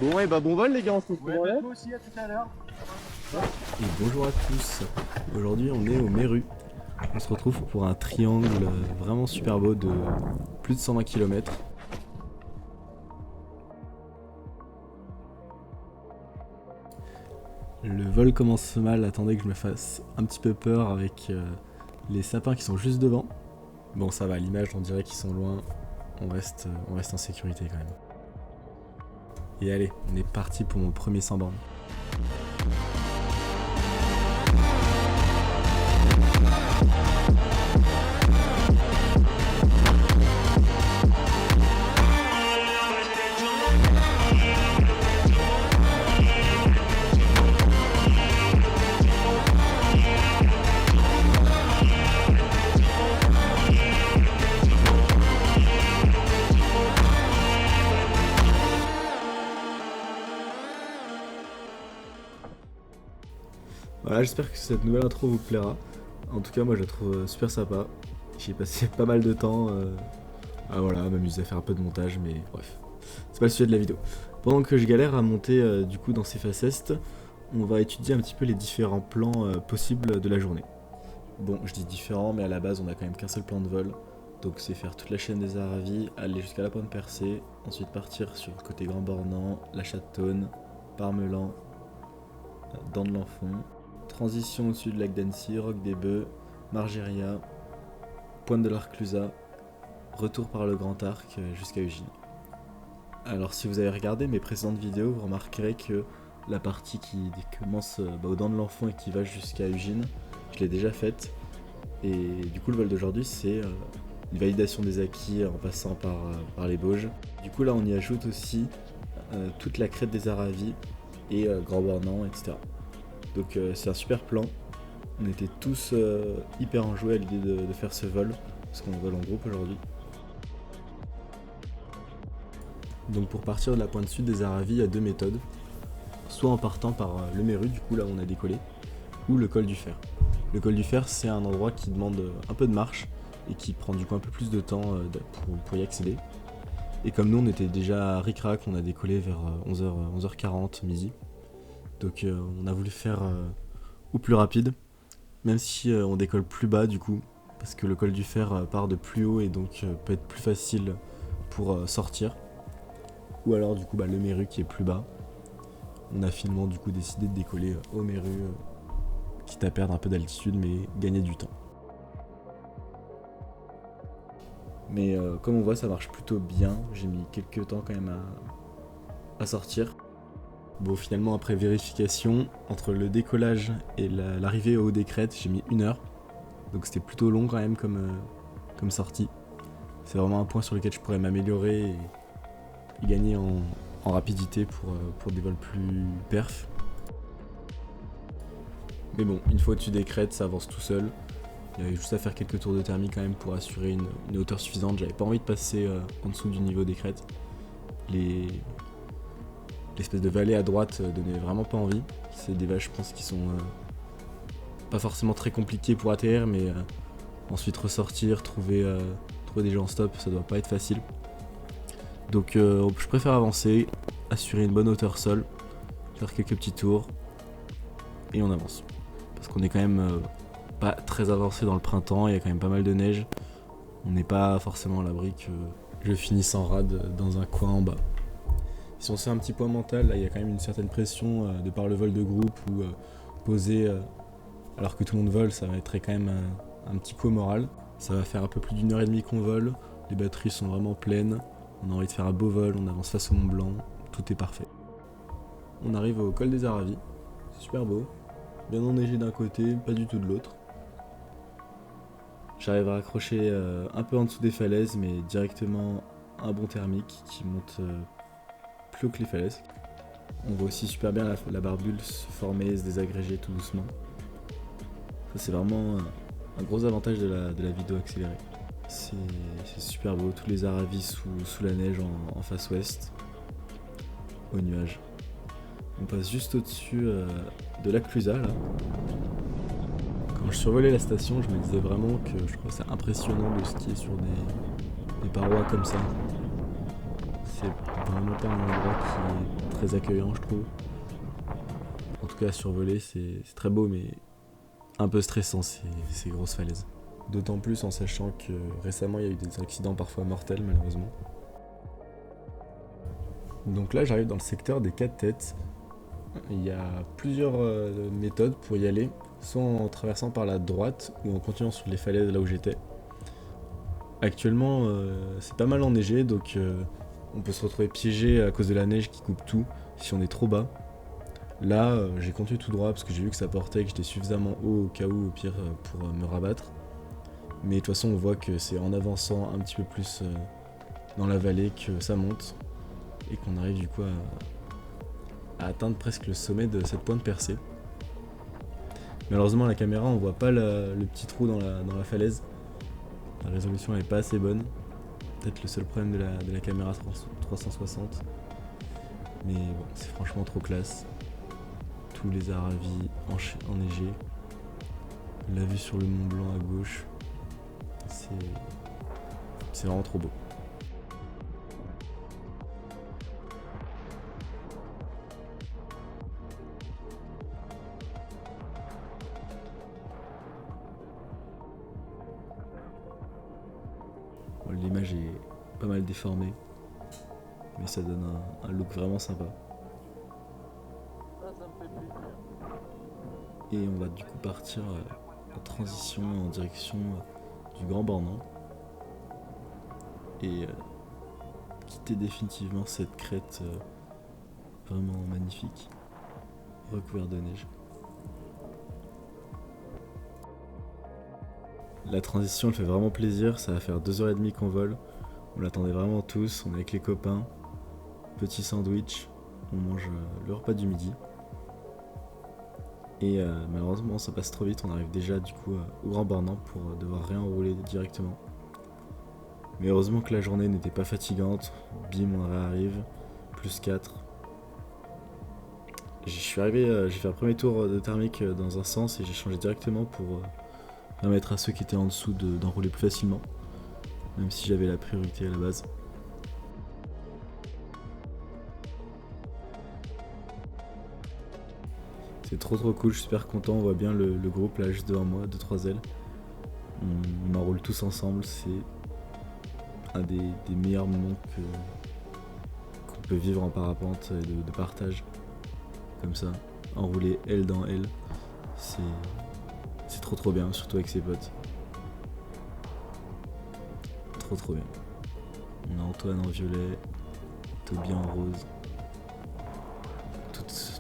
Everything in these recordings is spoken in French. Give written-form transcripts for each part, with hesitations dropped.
Bon, et bah bon vol les gars, on se retrouve en l'air. Toi aussi, à tout à l'heure. Et bonjour à tous, aujourd'hui on est au Meru. On se retrouve pour un triangle vraiment super beau de plus de 120 km. Le vol commence mal, attendez que je me fasse un petit peu peur avec les sapins qui sont juste devant. Bon ça va, à l'image on dirait qu'ils sont loin, on reste en sécurité quand même. Et allez, on est parti pour mon premier 100 bornes. Voilà, j'espère que cette nouvelle intro vous plaira. En tout cas, moi je la trouve super sympa. J'y ai passé pas mal de temps à m'amuser à faire un peu de montage, mais bref, c'est pas le sujet de la vidéo. Pendant que je galère à monter du coup dans ces facestes, on va étudier un petit peu les différents plans possibles de la journée. Bon, je dis différents, mais à la base on a quand même qu'un seul plan de vol. Donc c'est faire toute la chaîne des Aravis, aller jusqu'à la Pointe Percée, ensuite partir sur le côté Grand Bornand, La Châtonne, Parmelan, Dents de l'Enfant. Transition au-dessus du lac d'Annecy, Roc des Bœufs, Margeria, Pointe de l'Arclusat, retour par le Grand Arc jusqu'à Ugine. Alors si vous avez regardé mes précédentes vidéos, vous remarquerez que la partie qui commence aux Dents de l'Enfant et qui va jusqu'à Ugine, je l'ai déjà faite. Et du coup le vol d'aujourd'hui c'est une validation des acquis en passant par les Bauges. Du coup là on y ajoute aussi toute la crête des Aravis et Grand Bornand, etc. Donc c'est un super plan, on était tous hyper enjoués à l'idée de faire ce vol, parce qu'on vole en groupe aujourd'hui. Donc pour partir de la pointe sud des Aravis, il y a deux méthodes, soit en partant par le Meru, du coup là où on a décollé, ou le col du Fer. Le col du Fer c'est un endroit qui demande un peu de marche, et qui prend du coup un peu plus de temps pour y accéder. Et comme nous on était déjà à Ric-Rac, on a décollé vers 11h40, midi. Donc on a voulu faire au plus rapide, même si on décolle plus bas du coup, parce que le col du Fer part de plus haut et donc peut être plus facile pour sortir. Ou alors du coup le Meru qui est plus bas. On a finalement du coup décidé de décoller au Meru, quitte à perdre un peu d'altitude mais gagner du temps. Mais comme on voit ça marche plutôt bien, j'ai mis quelques temps quand même à sortir. Bon finalement après vérification, entre le décollage et l'arrivée au haut des crêtes, j'ai mis 1 heure. Donc c'était plutôt long quand même comme sortie. C'est vraiment un point sur lequel je pourrais m'améliorer et gagner en rapidité pour des vols plus perf. Mais bon, une fois au-dessus des crêtes, ça avance tout seul. Il y avait juste à faire quelques tours de thermie quand même pour assurer une hauteur suffisante. J'avais pas envie de passer en dessous du niveau des crêtes. L'espèce de vallée à droite donnait vraiment pas envie. C'est des vaches, je pense, qui sont pas forcément très compliquées pour atterrir, mais ensuite ressortir, trouver des gens en stop, ça doit pas être facile. Donc je préfère avancer, assurer une bonne hauteur sol, faire quelques petits tours, et on avance. Parce qu'on est quand même pas très avancé dans le printemps, il y a quand même pas mal de neige. On n'est pas forcément à l'abri que je finisse en rade dans un coin en bas. Si on sait un petit point mental, là il y a quand même une certaine pression de par le vol de groupe ou poser alors que tout le monde vole, ça mettrait quand même un petit coup au moral. Ça va faire un peu plus d'1h30 qu'on vole, les batteries sont vraiment pleines, on a envie de faire un beau vol, on avance face au Mont Blanc, tout est parfait. On arrive au col des Aravis, c'est super beau, bien enneigé d'un côté, pas du tout de l'autre. J'arrive à accrocher un peu en dessous des falaises, mais directement un bon thermique qui monte plus haut que les falaises. On voit aussi super bien la barbule se former, se désagréger tout doucement. Ça c'est vraiment un gros avantage de la vidéo accélérée. C'est super beau, tous les Aravis sous la neige en face ouest, aux nuages. On passe juste au-dessus de l'Arclusat là. Quand je survolais la station, je me disais vraiment que je trouvais ça impressionnant de skier sur des parois comme ça. c'est vraiment pas un endroit qui est très accueillant, je trouve. En tout cas, à survoler, c'est très beau, mais un peu stressant, ces grosses falaises. D'autant plus en sachant que récemment, il y a eu des accidents parfois mortels, malheureusement. Donc là, j'arrive dans le secteur des 4 têtes. Il y a plusieurs méthodes pour y aller, soit en traversant par la droite ou en continuant sur les falaises là où j'étais. Actuellement, c'est pas mal enneigé, donc on peut se retrouver piégé à cause de la neige qui coupe tout si on est trop bas. Là, j'ai continué tout droit parce que j'ai vu que ça portait et que j'étais suffisamment haut au cas où, au pire, pour me rabattre. Mais de toute façon, on voit que c'est en avançant un petit peu plus dans la vallée que ça monte et qu'on arrive du coup à atteindre presque le sommet de cette pointe percée. Malheureusement, à la caméra, on voit pas le petit trou dans la falaise. La résolution n'est pas assez bonne. Peut-être le seul problème de la caméra 360. Mais bon, c'est franchement trop classe. Tous les Aravis enneigés. La vue sur le Mont Blanc à gauche. C'est vraiment trop beau. Bon, l'image est pas mal déformée, mais ça donne un look vraiment sympa. Ça me fait plaisir. Et on va du coup partir en transition en direction du Grand Bornand et quitter définitivement cette crête vraiment magnifique, recouverte de neige. La transition elle fait vraiment plaisir, ça va faire 2h30 qu'on vole, on l'attendait vraiment tous, on est avec les copains, petit sandwich, on mange le repas du midi. Et malheureusement ça passe trop vite, on arrive déjà du coup au Grand Bornand pour devoir réenrouler directement. Mais heureusement que la journée n'était pas fatigante, bim on réarrive, plus 4. Je suis arrivé, j'ai fait un premier tour de thermique dans un sens et j'ai changé directement pour permettre à ceux qui étaient en dessous d'enrouler plus facilement, même si j'avais la priorité à la base. C'est trop cool, je suis super content, on voit bien le groupe là juste devant moi, 2-3 ailes. On enroule tous ensemble, c'est un des meilleurs moments qu'on peut vivre en parapente et de partage. Comme ça, enrouler aile dans aile, c'est trop bien, surtout avec ses potes. Trop bien. On a Antoine en violet, Toby en rose.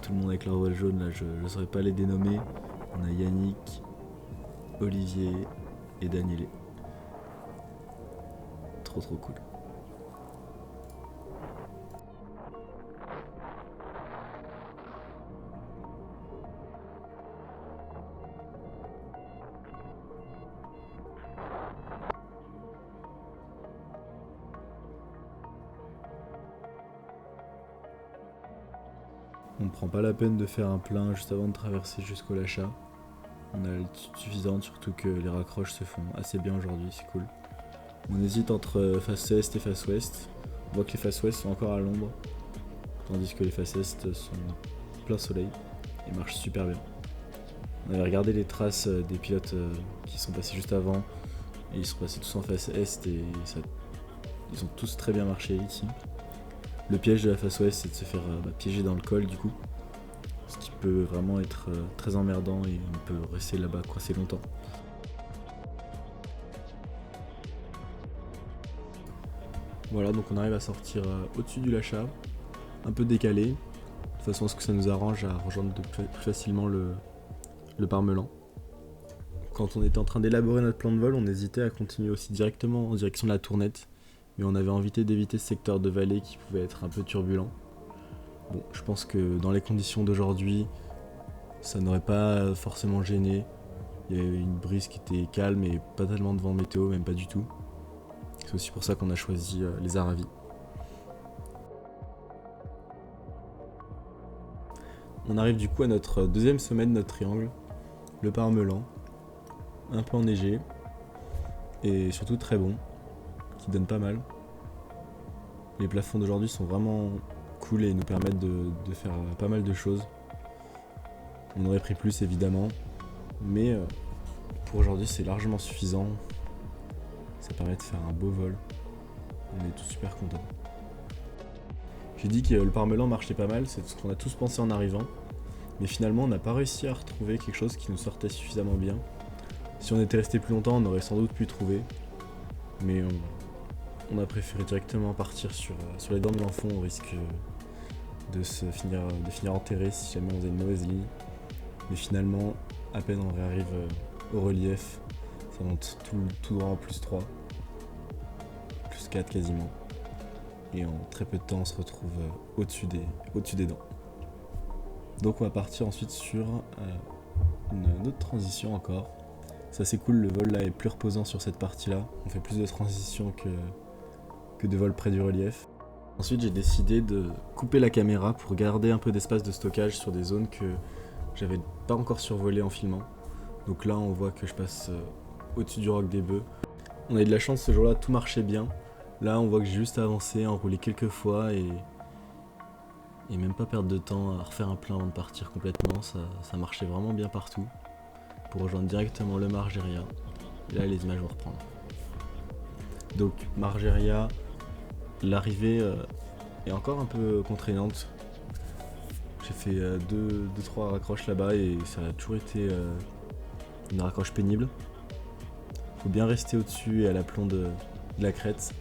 Tout le monde avec leur voile jaune, là je ne saurais pas les dénommer. On a Yannick, Olivier et Danielé. Trop cool. On ne prend pas la peine de faire un plein juste avant de traverser jusqu'au Lachat. On a l'altitude suffisante, surtout que les raccroches se font assez bien aujourd'hui, c'est cool. On hésite entre face est et face ouest. On voit que les faces ouest sont encore à l'ombre, tandis que les faces est sont plein soleil et marchent super bien. On avait regardé les traces des pilotes qui sont passés juste avant, et ils sont passés tous en face est et ils ont tous très bien marché ici. Le piège de la face ouest, c'est de se faire piéger dans le col du coup, ce qui peut vraiment être très emmerdant et on peut rester là-bas coincé longtemps. Voilà, donc on arrive à sortir au-dessus du Lachat, un peu décalé, de façon à ce que ça nous arrange à rejoindre plus facilement le Parmelan. Quand on était en train d'élaborer notre plan de vol, on hésitait à continuer aussi directement en direction de la Tournette, mais on avait envie d'éviter ce secteur de vallée qui pouvait être un peu turbulent. Bon, je pense que dans les conditions d'aujourd'hui, ça n'aurait pas forcément gêné. Il y avait une brise qui était calme et pas tellement de vent météo, même pas du tout. C'est aussi pour ça qu'on a choisi les Aravis. On arrive du coup à notre deuxième sommet de notre triangle, le Parmelan, un peu enneigé et surtout très bon, qui donne pas mal. Les plafonds d'aujourd'hui sont vraiment cool et nous permettent de faire pas mal de choses. On aurait pris plus évidemment, mais pour aujourd'hui c'est largement suffisant. Ça permet de faire un beau vol. On est tous super contents. J'ai dit que le parmelan marchait pas mal, c'est ce qu'on a tous pensé en arrivant. Mais finalement on n'a pas réussi à retrouver quelque chose qui nous sortait suffisamment bien. Si on était resté plus longtemps on aurait sans doute pu trouver. Mais on a préféré directement partir sur les dents de l'enfant au risque de finir enterré si jamais on faisait une mauvaise ligne. Mais finalement, à peine on réarrive au relief, ça monte tout droit en +3, +4 quasiment. Et en très peu de temps, on se retrouve au-dessus des dents. Donc on va partir ensuite sur une autre transition encore. C'est assez cool, le vol là est plus reposant sur cette partie-là. On fait plus de transitions que de vol près du relief. Ensuite, j'ai décidé de couper la caméra pour garder un peu d'espace de stockage sur des zones que j'avais pas encore survolées en filmant. Donc là, on voit que je passe au-dessus du roc des bœufs. On a eu de la chance ce jour-là, tout marchait bien. Là, on voit que j'ai juste avancé, enroulé quelques fois et même pas perdre de temps à refaire un plein avant de partir complètement. Ça marchait vraiment bien partout pour rejoindre directement le Margeria. Et là, les images vont reprendre. Donc, Margeria, l'arrivée est encore un peu contraignante. J'ai fait 2-3 raccroches là-bas et ça a toujours été une raccroche pénible. Faut bien rester au-dessus et à l'aplomb de la crête.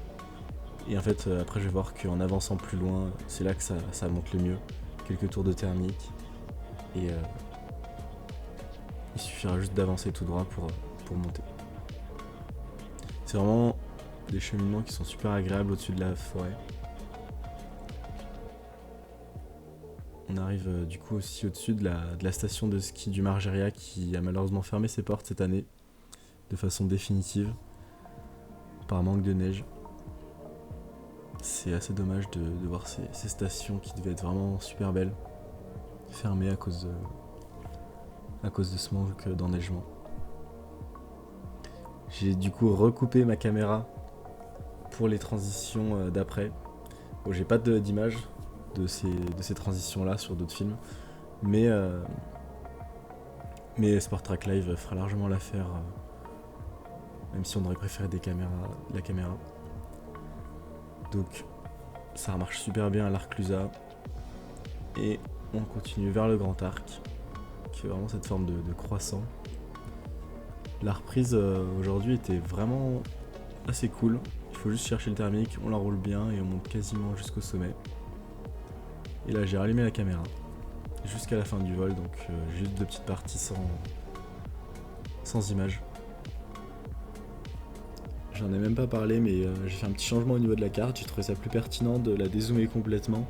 Et en fait, après, je vais voir qu'en avançant plus loin, c'est là que ça monte le mieux. Quelques tours de thermique. Et il suffira juste d'avancer tout droit pour monter. C'est vraiment des cheminements qui sont super agréables au-dessus de la forêt. On arrive du coup aussi au-dessus de la station de ski du Margeria qui a malheureusement fermé ses portes cette année de façon définitive par manque de neige. C'est assez dommage de voir ces stations qui devaient être vraiment super belles fermées à cause de ce manque d'enneigement. J'ai du coup recoupé ma caméra pour les transitions d'après. Bon, j'ai pas d'image de ces transitions-là sur d'autres films, mais Sport Track Live fera largement l'affaire, même si on aurait préféré la caméra. Donc ça marche super bien à l'Arclusa et on continue vers le Grand Arc, qui est vraiment cette forme de croissant. La reprise aujourd'hui était vraiment assez cool. Il faut juste chercher le thermique, on l'enroule bien et on monte quasiment jusqu'au sommet. Et là j'ai rallumé la caméra jusqu'à la fin du vol, donc juste 2 petites parties sans images. J'en ai même pas parlé, mais j'ai fait un petit changement au niveau de la carte. J'ai trouvé ça plus pertinent de la dézoomer complètement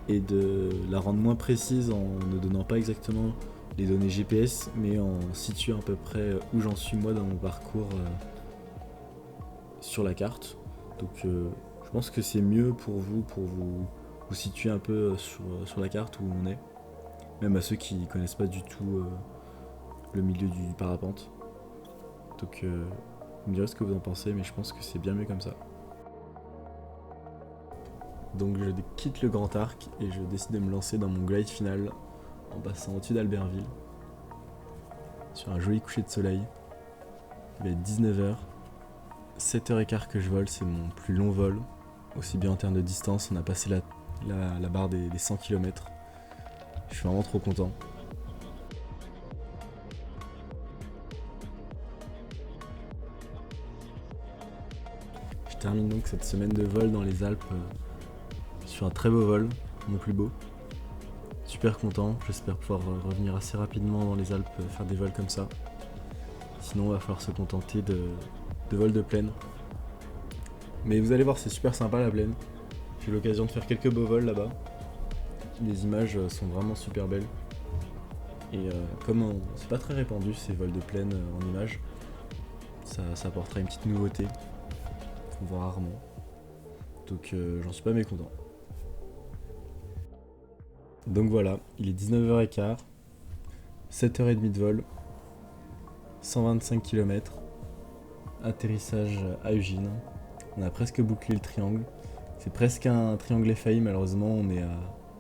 et de la rendre moins précise en ne donnant pas exactement les données GPS, mais en situant à peu près où j'en suis moi dans mon parcours sur la carte. Donc je pense que c'est mieux pour vous situer un peu sur la carte où on est, même à ceux qui connaissent pas du tout le milieu du parapente. Donc vous me direz ce que vous en pensez, mais je pense que c'est bien mieux comme ça. Donc je quitte le Grand Arc et je décide de me lancer dans mon glide final en passant au-dessus d'Albertville sur un joli coucher de soleil. Il va être 19h, 7h15 que je vole, c'est mon plus long vol, aussi bien en termes de distance. On a passé la barre des 100 km. Je suis vraiment trop content. Je termine donc cette semaine de vol dans les Alpes sur un très beau vol, mon plus beau. Super content, j'espère pouvoir revenir assez rapidement dans les Alpes faire des vols comme ça. Sinon il va falloir se contenter de vols de plaine. Mais vous allez voir, c'est super sympa la plaine. J'ai eu l'occasion de faire quelques beaux vols là-bas. Les images sont vraiment super belles. Et comme c'est pas très répandu ces vols de plaine en images, ça apportera une petite nouveauté qu'on voit rarement. Donc j'en suis pas mécontent. Donc voilà, il est 19h15, 7h30 de vol, 125 km, atterrissage à Ugine. On a presque bouclé le triangle. C'est presque un triangle effailli, malheureusement. On est à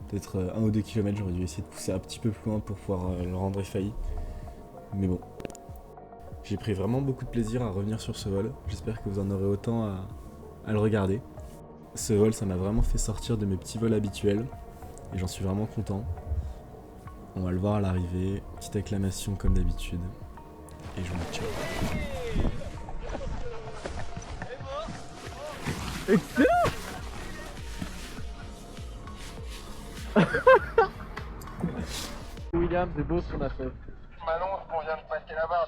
peut-être 1 ou 2 km. J'aurais dû essayer de pousser un petit peu plus loin pour pouvoir le rendre effailli. Mais bon. J'ai pris vraiment beaucoup de plaisir à revenir sur ce vol. J'espère que vous en aurez autant à le regarder. Ce vol, ça m'a vraiment fait sortir de mes petits vols habituels. Et j'en suis vraiment content. On va le voir à l'arrivée. Petite acclamation comme d'habitude. Et je vous dis ciao. William, c'est beau ce qu'on a fait. M'annonce qu'on vient de passer la barre.